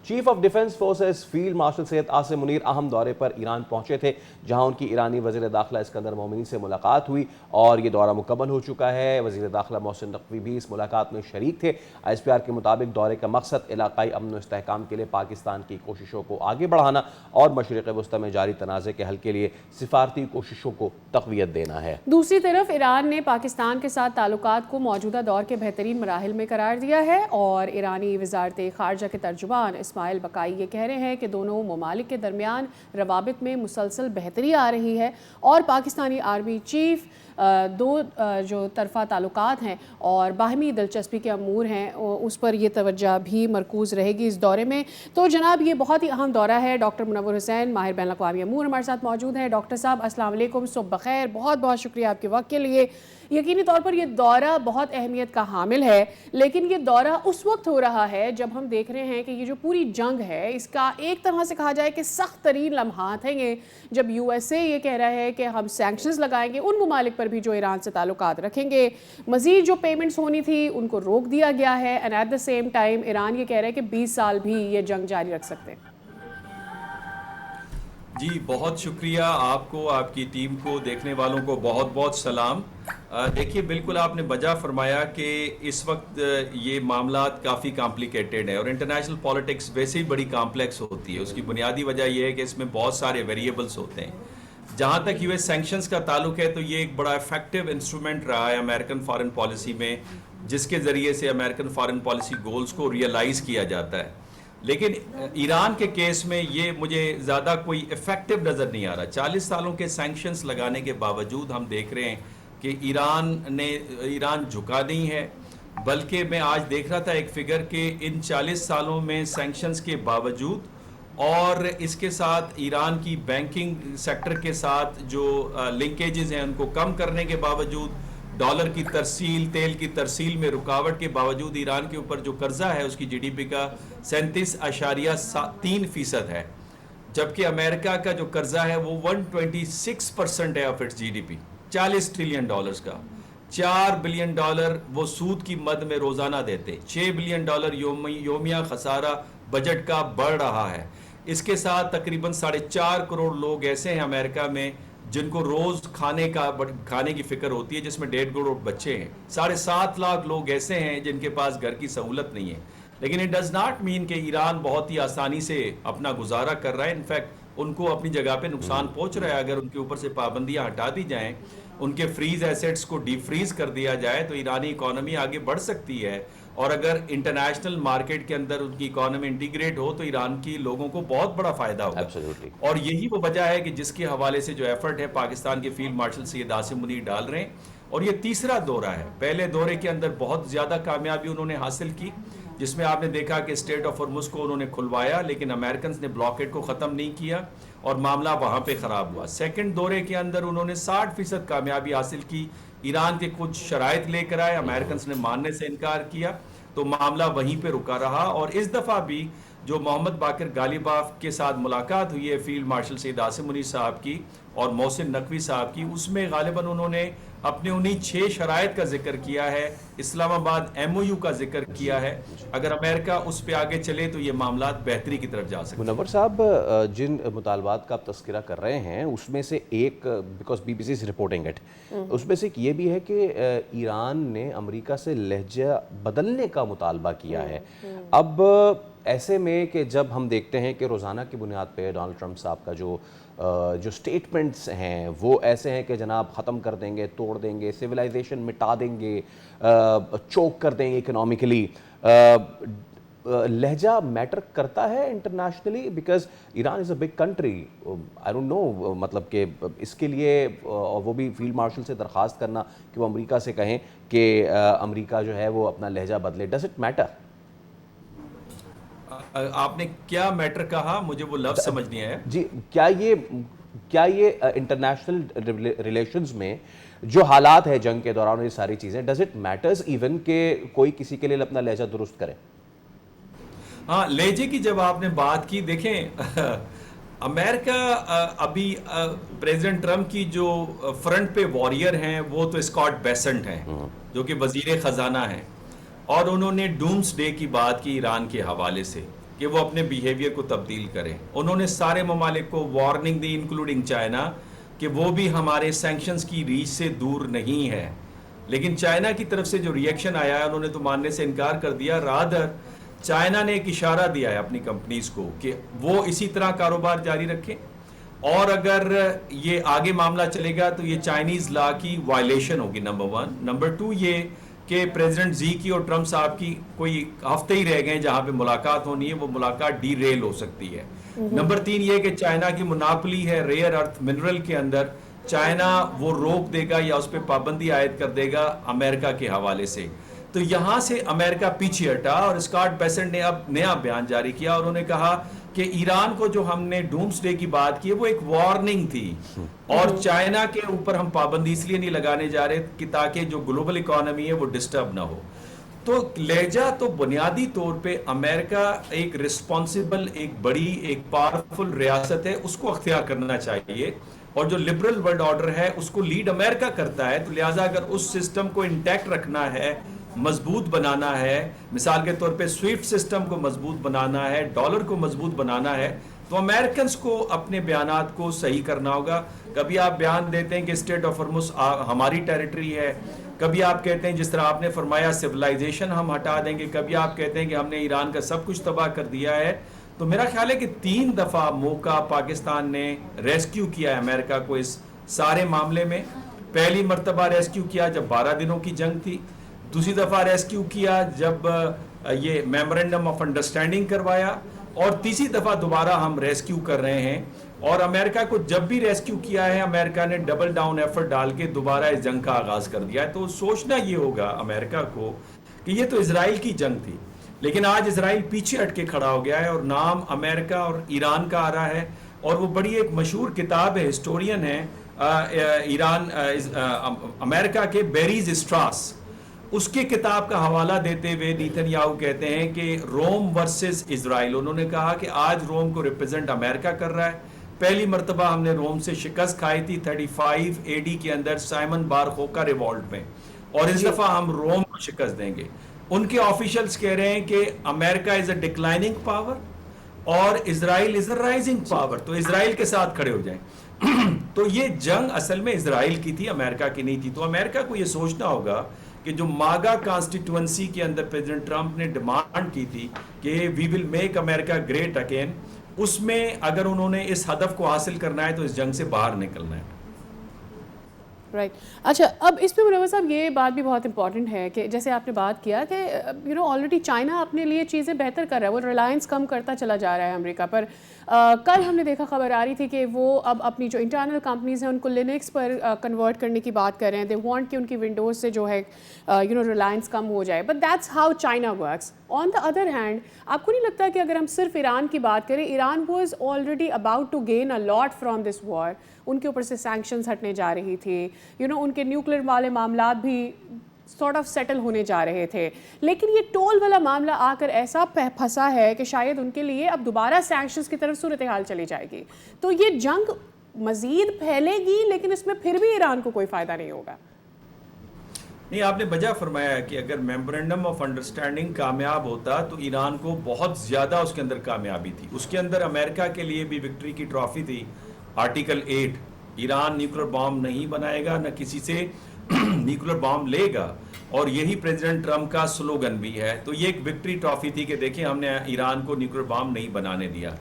Chief of defence forces field marshal Syed Asim Munir اہم دورے پر ایران پہنچے تھے، جہاں ان کی ایرانی وزیر داخلہ اسکندر مومنی سے ملاقات ہوئی اور یہ دورہ مکمل ہو چکا ہے۔ وزیر داخلہ محسن نقوی بھی اس ملاقات میں شریک تھے۔ آئی ایس پی آر کے مطابق دورے کا مقصد علاقائی امن و استحکام کے لیے پاکستان کی کوششوں کو آگے بڑھانا اور مشرق وسطی میں جاری تنازع کے حل کے لیے سفارتی کوششوں کو تقویت دینا ہے۔ دوسری طرف ایران نے پاکستان کے ساتھ تعلقات کو موجودہ دور کے بہترین مراحل میں قرار دیا ہے اور ایرانی وزارت خارجہ کے ترجمان اسماعیل بقائی یہ کہہ رہے ہیں کہ دونوں ممالک کے درمیان روابط میں مسلسل بہتری آ رہی ہے اور پاکستانی آرمی چیف دو جو طرفہ تعلقات ہیں اور باہمی دلچسپی کے امور ہیں اس پر یہ توجہ بھی مرکوز رہے گی اس دورے میں۔ تو جناب یہ بہت ہی اہم دورہ ہے۔ ڈاکٹر منور حسین ماہر بین الاقوامی امور ہمارے ساتھ موجود ہیں۔ ڈاکٹر صاحب السلام علیکم، صبح بخیر، بہت بہت شکریہ آپ کے وقت کے لیے۔ یقینی طور پر یہ دورہ بہت اہمیت کا حامل ہے، لیکن یہ دورہ اس وقت ہو رہا ہے جب ہم دیکھ رہے ہیں کہ یہ جو پوری جنگ ہے اس کا ایک طرح سے کہا جائے کہ سخت ترین لمحات ہیں یہ، جب یو ایس اے یہ کہہ رہا ہے کہ ہم سینکشنز لگائیں گے ان ممالک پر بھی جو ایران سے تعلقات رکھیں گے، مزید جو پیمنٹس ہونی تھی ان کو روک دیا گیا ہے، and at the same time Iran یہ کہہ رہا ہے کہ 20 سال بھی یہ جنگ جاری رکھ سکتے ہیں۔ جی بہت شکریہ آپ کو، آپ کی ٹیم کو، دیکھنے والوں کو بہت بہت سلام۔ دیکھیے بالکل آپ نے بجا فرمایا کہ اس وقت یہ معاملات کافی کمپلیکیٹڈ ہیں اور انٹرنیشنل پالیٹکس ویسے ہی بڑی کامپلیکس ہوتی ہے۔ اس کی بنیادی وجہ یہ ہے کہ اس میں بہت سارے ویریبلز ہوتے ہیں۔ جہاں تک یو ایس سینکشنز کا تعلق ہے تو یہ ایک بڑا ایفیکٹو انسٹرومنٹ رہا ہے امریکن فارن پالیسی میں، جس کے ذریعے سے امریکن فارن پالیسی گولز کو ریئلائز کیا جاتا ہے۔ لیکن ایران کے کیس میں یہ مجھے زیادہ کوئی ایفیکٹو نظر نہیں آ رہا۔ 40 سالوں کے سینکشنز لگانے کے باوجود ہم دیکھ رہے ہیں کہ ایران جھکا نہیں ہے، بلکہ میں آج دیکھ رہا تھا ایک فگر کہ ان 40 سالوں میں سینکشنز کے باوجود اور اس کے ساتھ ایران کی بینکنگ سیکٹر کے ساتھ جو لنکیجز ہیں ان کو کم کرنے کے باوجود، ڈالر کی ترسیل، تیل کی ترسیل میں رکاوٹ کے باوجود ایران کے اوپر جو قرضہ ہے اس کی جی ڈی پی کا 37.3% ہے، جبکہ امریکہ کا جو قرضہ ہے وہ 126% ہے of its G D P, $40 trillion کا۔ $4 بلین وہ سود کی مد میں روزانہ دیتے، $6 بلین یومیہ خسارہ بجٹ کا بڑھ رہا ہے۔ اس کے ساتھ تقریباً 4.5 کروڑ لوگ ایسے ہیں امریکہ میں جن کو روز کھانے کی فکر ہوتی ہے، جس میں 1.5 کروڑ بچے ہیں۔ 7.5 لاکھ لوگ ایسے ہیں جن کے پاس گھر کی سہولت نہیں ہے۔ لیکن اٹ ڈز ناٹ مین کہ ایران بہت ہی آسانی سے اپنا گزارا کر رہا ہے، انفیکٹ ان کو اپنی جگہ پہ نقصان پہنچ رہا ہے۔ اگر ان کے اوپر سے پابندیاں ہٹا دی جائیں، ان کے فریز ایسیٹس کو ڈی فریز کر دیا جائے تو ایرانی اکانومی آگے بڑھ سکتی ہے، اور اگر انٹرنیشنل مارکیٹ کے اندر ان کی اکانومی انٹیگریٹ ہو تو ایران کی لوگوں کو بہت بڑا فائدہ ہوگا۔ اور یہی وہ وجہ ہے کہ جس کے حوالے سے جو ایفرٹ ہے پاکستان کے فیلڈ مارشل سید عاصم منیر ڈال رہے ہیں، اور یہ تیسرا دورہ ہے۔ پہلے دورے کے اندر بہت زیادہ کامیابی انہوں نے حاصل کی، جس میں آپ نے دیکھا کہ اسٹریٹ آف ہرمز کو انہوں نے کھلوایا، لیکن امریکنز نے بلاکیڈ کو ختم نہیں کیا اور معاملہ وہاں پہ خراب ہوا۔ سیکنڈ دورے کے اندر انہوں نے 60% کامیابی حاصل کی، ایران کے کچھ شرائط لے کر آئے، امریکنز نے ماننے سے انکار کیا تو معاملہ وہیں پہ رکا رہا۔ اور اس دفعہ بھی جو محمد باقر غالباف کے ساتھ ملاقات ہوئی ہے فیلڈ مارشل سید عاصم منیر صاحب کی اور محسن نقوی صاحب کی، اس میں غالباً انہوں نے اپنے انہی 6 شرائط کا ذکر کیا ہے، اسلام آباد ایم او یو کا ذکر کیا ہے۔ اگر امریکہ اس پہ آگے چلے تو یہ معاملات بہتری کی طرف جا سکتے ہیں۔ منور صاحب، جن مطالبات کا آپ تذکرہ کر رہے ہیں اس میں سے ایک، because B B C is reporting it, اس میں سے ایک یہ بھی ہے کہ ایران نے امریکہ سے لہجہ بدلنے کا مطالبہ کیا ہے۔ اب ایسے میں کہ جب ہم دیکھتے ہیں کہ روزانہ کی بنیاد پہ ڈونلڈ ٹرمپ صاحب کا جو سٹیٹمنٹس ہیں وہ ایسے ہیں کہ جناب ختم کر دیں گے، توڑ دیں گے، سویلائزیشن مٹا دیں گے، چوک کر دیں گے اکنامکلی، لہجہ میٹر کرتا ہے internationally? Because Iran is a big country, I don't know, مطلب کہ اس کے لیے وہ بھی فیلڈ مارشل سے درخواست کرنا کہ وہ امریکہ سے کہیں کہ امریکہ جو ہے وہ اپنا لہجہ بدلے، ڈز اٹ میٹر؟ آپ نے کیا میٹر کہا؟ مجھے وہ لفظ سمجھ نہیں آیا۔ جی، کیا یہ انٹرنیشنل ریلیشنز میں جو حالات ہے جنگ کے دوران، یہ ساری چیزیں، ڈز اٹ میٹرز ایون کہ کوئی کسی کے لیے اپنا لہجہ درست کرے؟ ہاں، لہجے کی جب آپ نے بات کی، دیکھیں امریکہ ابھی پریزیڈنٹ ٹرمپ کی جو فرنٹ پہ واریر ہیں وہ تو اسکاٹ بیسنٹ ہیں جو کہ وزیر خزانہ ہیں، اور انہوں نے ڈومس ڈے کی بات کی ایران کے حوالے سے، کہ وہ اپنے بیہیویئر کو تبدیل کریں. انہوں نے سارے ممالک کو وارننگ دی انکلوڈنگ چائنا کہ وہ بھی ہمارے سینکشنز کی ریچ سے دور نہیں ہے. لیکن چائنا کی طرف سے جو ریئیکشن آیا ہے انہوں نے تو ماننے سے انکار کر دیا. رادر چائنا نے ایک اشارہ دیا ہے اپنی کمپنیز کو کہ وہ اسی طرح کاروبار جاری رکھیں, اور اگر یہ آگے معاملہ چلے گا تو یہ چائنیز لا کی وائلیشن ہوگی. نمبر 1. نمبر 2 یہ کہ پریزیڈنٹ زی کی اور ٹرمپ صاحب کی کوئی ہفتے ہی رہ گئے جہاں پہ ملاقات ہونی ہے, وہ ملاقات ڈی ریل ہو سکتی ہے. نمبر 3 یہ کہ چائنا کی مناپلی ہے ریئر ارتھ منرل کے اندر, چائنا وہ روک دے گا یا اس پہ پابندی عائد کر دے گا امریکہ کے حوالے سے. تو یہاں سے امریکہ پیچھے ہٹا, اور اسکاٹ بیسنٹ نے اب نیا بیان جاری کیا اور انہوں نے کہا کہ ایران کو جو ہم نے ڈومس ڈے کی بات کی وہ ایک وارننگ تھی, اور چائنا کے اوپر ہم پابندی اس لیے نہیں لگانے جا رہے کہ تاکہ جو گلوبل اکانومی ہے وہ ڈسٹرب نہ ہو. تو لہجہ تو بنیادی طور پہ امریکہ ایک رسپانسبل, ایک بڑی, ایک پاورفل ریاست ہے, اس کو اختیار کرنا چاہیے, اور جو لبرل ورلڈ آرڈر ہے اس کو لیڈ امریکہ کرتا ہے. تو لہٰذا اگر اس سسٹم کو انٹیکٹ رکھنا ہے, مضبوط بنانا ہے, مثال کے طور پہ سوئفٹ سسٹم کو مضبوط بنانا ہے, ڈالر کو مضبوط بنانا ہے, تو امریکنز کو اپنے بیانات کو صحیح کرنا ہوگا. کبھی آپ بیان دیتے ہیں کہ اسٹریٹ آف ہارمز ہماری ٹیریٹری ہے, کبھی آپ کہتے ہیں جس طرح آپ نے فرمایا سویلائزیشن ہم ہٹا دیں گے, کبھی آپ کہتے ہیں کہ ہم نے ایران کا سب کچھ تباہ کر دیا ہے. تو میرا خیال ہے کہ 3 دفعہ موقع پاکستان نے ریسکیو کیا ہے امریکہ کو اس سارے معاملے میں. پہلی مرتبہ ریسکیو کیا جب 12 دنوں کی جنگ تھی, دوسری دفعہ ریسکیو کیا جب یہ میمورنڈم آف انڈرسٹینڈنگ کروایا, اور تیسری دفعہ دوبارہ ہم ریسکیو کر رہے ہیں. اور امریکہ کو جب بھی ریسکیو کیا ہے امریکہ نے ڈبل ڈاؤن ایفرٹ ڈال کے دوبارہ اس جنگ کا آغاز کر دیا ہے. تو سوچنا یہ ہوگا امریکہ کو کہ یہ تو اسرائیل کی جنگ تھی, لیکن آج اسرائیل پیچھے ہٹ کے کھڑا ہو گیا ہے اور نام امریکہ اور ایران کا آ رہا ہے. اور وہ بڑی ایک مشہور کتاب ہے, ہسٹورین ہے ایران امریکہ کے بیریز اسٹراس, اس کے کتاب کا حوالہ دیتے ہوئے نیتن یاہو کہتے ہیں کہ روم ورسز اسرائیل, انہوں نے کہا کہ آج روم کو ریپرزینٹ امریکہ کر رہا ہے. پہلی مرتبہ ہم نے روم سے شکست کھائی تھی 35 AD کے اندر سائمن بار خوکا ریوالٹ میں, اور اس دفعہ ہم روم کو شکست دیں گے. ان کے آفیشلز کہہ رہے ہیں کہ امریکہ از اے ڈکلائننگ پاور اور اسرائیل از اے رائزنگ پاور, تو اسرائیل کے ساتھ کھڑے ہو جائیں. تو یہ جنگ اصل میں اسرائیل کی تھی, امریکہ کی نہیں تھی. تو امریکہ کو یہ سوچنا ہوگا کہ جو ماگا کانسٹیٹوئنسی کے اندر پریزیڈنٹ ٹرمپ نے ڈیمانڈ کی تھی کہ we will make America great again, اس میں اگر انہوں نے اس ہدف کو حاصل کرنا ہے تو اس جنگ سے باہر نکلنا ہے. رائٹ. اچھا, اب اس پہ منور صاحب یہ بات بھی بہت امپورٹنٹ ہے کہ جیسے آپ نے بات کیا کہ آلریڈی چائنا اپنے لیے چیزیں بہتر کر رہا ہے, وہ ریلائنس کم کرتا چلا جا رہا ہے امریکہ پر. کل ہم نے دیکھا خبر آ رہی تھی کہ وہ اب اپنی جو انٹرنل کمپنیز ہیں ان کو لینکس پر کنورٹ کرنے کی بات کر رہے ہیں. دے وانٹ کہ ان کی ونڈوز سے جو ہے ریلائنس کم ہو جائے, but that's how China works. On the other hand آپ کو نہیں لگتا کہ اگر ہم صرف ایران کی بات کریں, Iran was already about to gain a lot from this war, ان کے اوپر سے سینکشنز ہٹنے جا رہی تھی, ان کے نیوکلیر والے معاملات بھی سارٹ آف سیٹل ہونے جا رہے تھے, لیکن یہ ٹول والا معاملہ آ کر ایسا پھنسا ہے کہ شاید ان کے لیے اب دوبارہ سینکشنز کی طرف صورتحال چلی جائے گی. تو یہ جنگ مزید پھیلے گی, لیکن اس میں پھر بھی ایران کو کوئی فائدہ نہیں ہوگا. نہیں, آپ نے بجا فرمایا کہ اگر میمورنڈم آف انڈرسٹینڈنگ کامیاب ہوتا تو ایران کو بہت زیادہ اس کے اندر کامیابی تھی. اس کے اندر امریکہ کے لیے بھی وکٹری کی ٹرافی تھی, آرٹیکل 8, ایران نیوکلیر بام نہیں بنائے گا, نہ کسی سے نیوکلیر بام لے گا, اور یہی پریزیڈنٹ ٹرمپ کا سلوگن بھی ہے. تو یہ ایک وکٹری ٹرافی تھی کہ دیکھیں ہم نے ایران کو نیوکلیر بام نہیں بنانے دیا.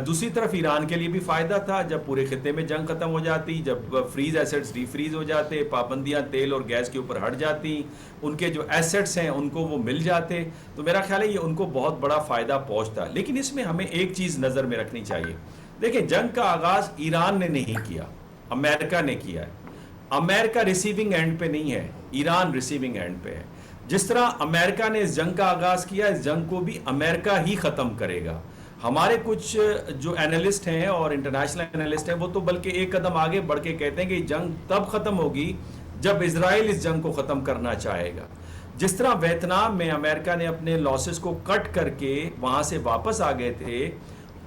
دوسری طرف ایران کے لیے بھی فائدہ تھا جب پورے خطے میں جنگ ختم ہو جاتی, جب فریز ایسٹس ری فریز ہو جاتے, پابندیاں تیل اور گیس کے اوپر ہٹ جاتی, ان کے جو ایسٹس ہیں ان کو وہ مل جاتے, تو میرا خیال ہے یہ ان کو بہت بڑا فائدہ پہنچتا. لیکن اس میں ہمیں ایک چیز نظر میں رکھنی چاہیے. دیکھیں, جنگ کا آغاز ایران نے نہیں کیا, امریکہ نے کیا ہے. امریکہ ریسیونگ اینڈ پہ نہیں ہے, ایران ریسیونگ اینڈ پہ ہے. جس طرح امریکہ نے اس جنگ کا آغاز کیا, اس جنگ کو بھی امریکہ ہی ختم کرے گا. ہمارے کچھ جو اینالسٹ ہیں اور انٹرنیشنل اینالسٹ ہیں وہ تو بلکہ ایک قدم آگے بڑھ کے کہتے ہیں کہ جنگ تب ختم ہوگی جب اسرائیل اس جنگ کو ختم کرنا چاہے گا. جس طرح ویتنام میں امریکہ نے اپنے لاسز کو کٹ کر کے وہاں سے واپس آ گئے تھے,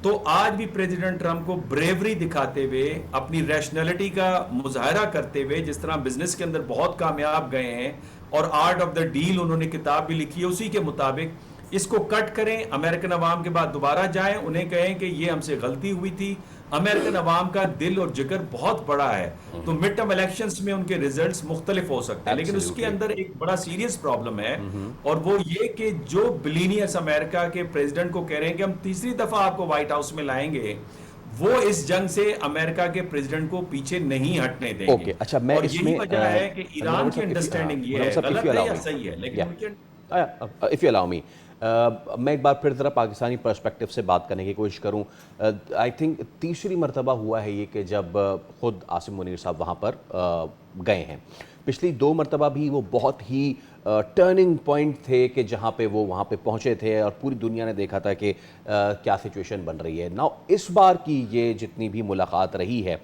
تو آج بھی پریزیڈنٹ ٹرمپ کو بریوری دکھاتے ہوئے, اپنی ریشنلٹی کا مظاہرہ کرتے ہوئے, جس طرح بزنس کے اندر بہت کامیاب گئے ہیں اور آرٹ آف دا ڈیل انہوں نے کتاب بھی لکھی ہے, اسی کے مطابق اس کو کٹ کریں, امریکن عوام کے بعد دوبارہ جائیں, انہیں کہیں کہ یہ ہم سے غلطی ہوئی تھی. امریکن عوام کا دل اور جگر بہت بڑا ہے, تو مڈ ٹرم الیکشنز میں ان کے ریزلٹس مختلف ہو سکتے ہیں, لیکن اس کے اندر ایک بڑا سیریس پرابلم ہے, اور وہ یہ کہ جو بلینئرز امریکہ کے پریزیڈنٹ کو کہہ رہے ہیں کہ ہم تیسری دفعہ آپ کو وائٹ ہاؤس میں لائیں گے, وہ اس جنگ سے امریکہ کے پریزیڈنٹ کو پیچھے نہیں ہٹنے دیں گے. اچھا, میں اور اس یہی میں وجہ ہے کہ ایران کی انڈرسٹینڈنگ یہ ہے, غلط ہے یا صحیح ہے, لیکن if you allow me, میں ایک بار پھر ذرا پاکستانی پرسپیکٹو سے بات کرنے کی کوشش کروں. آئی تھنک تیسری مرتبہ ہوا ہے یہ کہ جب خود عاصم منیر صاحب وہاں پر گئے ہیں. پچھلی 2 مرتبہ بھی وہ بہت ہی ٹرننگ پوائنٹ تھے کہ جہاں پہ وہ وہاں پہ پہنچے تھے اور پوری دنیا نے دیکھا تھا کہ کیا سچویشن بن رہی ہے. ناؤ اس بار کی یہ جتنی بھی ملاقات رہی ہے,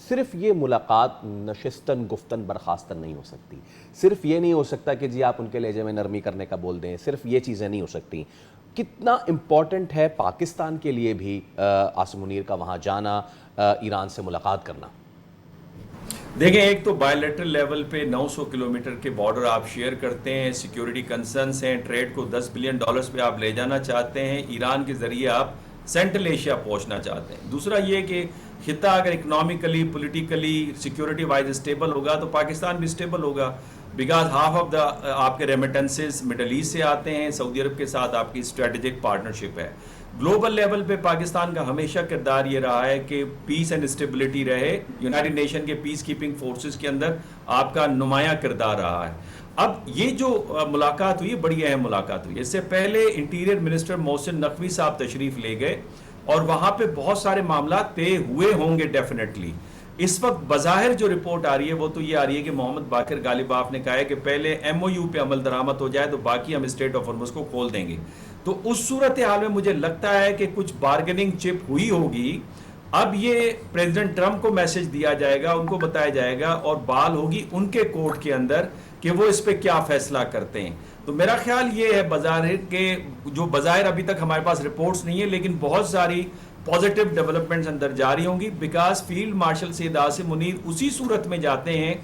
صرف یہ ملاقات نشستن گفتن برخاستن نہیں ہو سکتی. صرف یہ نہیں ہو سکتا کہ جی آپ ان کے لہجے میں نرمی کرنے کا بول دیں, صرف یہ چیزیں نہیں ہو سکتی. کتنا امپورٹنٹ ہے پاکستان کے لیے بھی عاصم منیر کا وہاں جانا, ایران سے ملاقات کرنا؟ دیکھیں, ایک تو بائی لیٹرل لیول پہ 900 کلومیٹر کے بارڈر آپ شیئر کرتے ہیں, سیکیورٹی کنسرنس ہیں, ٹریڈ کو $10 بلین پہ آپ لے جانا چاہتے ہیں, ایران کے ذریعے آپ سینٹرل ایشیا پہنچنا چاہتے ہیں. دوسرا یہ کہ خطہ اگر economically, politically, security wise stable ہوگا تو پاکستان بھی اسٹیبل ہوگا, بیکاز ہاف آف دا آپ کے ریمیٹنسز مڈل ایسٹ سے آتے ہیں. سعودی عرب کے ساتھ آپ کی اسٹریٹجک پارٹنرشپ ہے. گلوبل لیول پہ پاکستان کا ہمیشہ کردار یہ رہا ہے کہ پیس اینڈ اسٹیبلٹی رہے, یونائٹڈ نیشن کے پیس کیپنگ فورسز کے اندر آپ کا نمایاں کردار رہا ہے. اب یہ جو ملاقات ہوئی, بڑی اہم ملاقات ہوئی. اس سے پہلے انٹیریئر منسٹر محسن نقوی صاحب تشریف لے گئے اور وہاں پہ بہت سارے معاملات طے ہوئے ہوں گے ڈیفینیٹلی. اس وقت بظاہر جو رپورٹ آ رہی ہے وہ تو یہ آ رہی ہے کہ محمد باقر غالباف نے کہا ہے کہ پہلے MOU پہ عمل درآمد ہو جائے تو باقی ہم اسٹریٹ آف ہرمز کو کھول دیں گے. تو اس صورتحال میں مجھے لگتا ہے کہ کچھ بارگننگ چپ ہوئی ہوگی. اب یہ پریزیڈنٹ ٹرمپ کو میسج دیا جائے گا, ان کو بتایا جائے گا, اور بال ہوگی ان کے کورٹ کے اندر کہ وہ اس پہ کیا فیصلہ کرتے ہیں. تو میرا خیال یہ ہے بظاہر کہ جو بظاہر ابھی تک ہمارے پاس رپورٹس نہیں ہے, لیکن بہت ساری پازیٹیو ڈیولپمنٹس اندر جاری ہوں گی, because field marshal Syed Asim Munir اسی صورت میں جاتے ہیں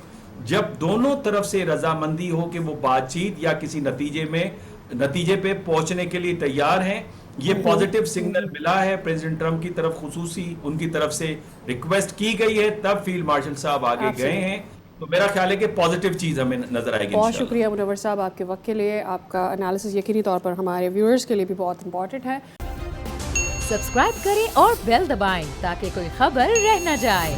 جب دونوں طرف سے رضامندی ہو کہ وہ بات چیت یا کسی نتیجے پہ پہنچنے کے لیے تیار ہیں. یہ پازیٹیو سگنل ملا ہے پریزیڈنٹ ٹرمپ کی طرف, خصوصی ان کی طرف سے ریکویسٹ کی گئی ہے, تب فیلڈ مارشل صاحب آگے گئے ہیں. تو میرا خیال ہے کہ پازیٹیو چیز ہمیں نظر آئے گی. بہت شکریہ منور صاحب آپ کے وقت کے لیے. آپ کا انالیسس یقینی طور پر ہمارے ویورز کے لیے بھی بہت امپورٹنٹ ہے. سبسکرائب کریں اور بیل دبائیں تاکہ کوئی خبر رہ نہ جائے.